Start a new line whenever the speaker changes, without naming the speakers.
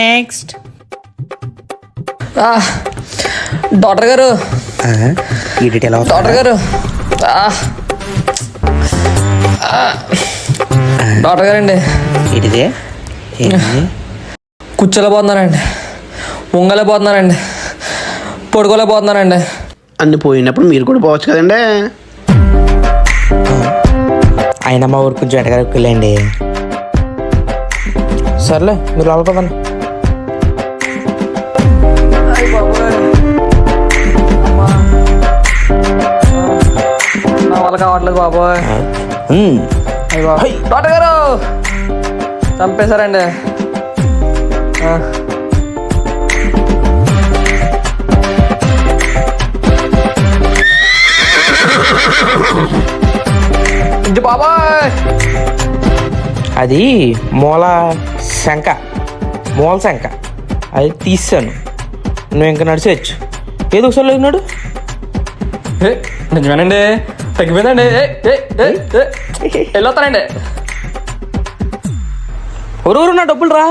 Next
doctor గారు
ఈ detail
doctor గారు డాక్టర్ గారండి
ఇదే
కూర్చోలేకపోతున్నానండి, ఉంగలేకపోతున్నానండి, పడుకోలేకపోతున్నానండి.
అన్ని పోయినప్పుడు మీరు కూడా పోవచ్చు కదండి.
ఆయన మా ఊరికి కొంచెం ఎటగారికి వెళ్ళండి. సర్లే మీరు లోపల పదండి.
నా వల్ల కావట్లేదు బాబోయ్. డాక్టర్ గారు చంపేశారండి. బాబాయ్
అది మూల శంఖ, మూల శంఖ అది తీసాను. నువ్వు ఇంకా నడిచేయచ్చు. ఏదో ఒకసారి లేకున్నాడు.
నిజమేనండి, తగ్గిపోయిందండి. వెళ్ళొస్తానండి.
ఎవరు నా డబ్బులు రా.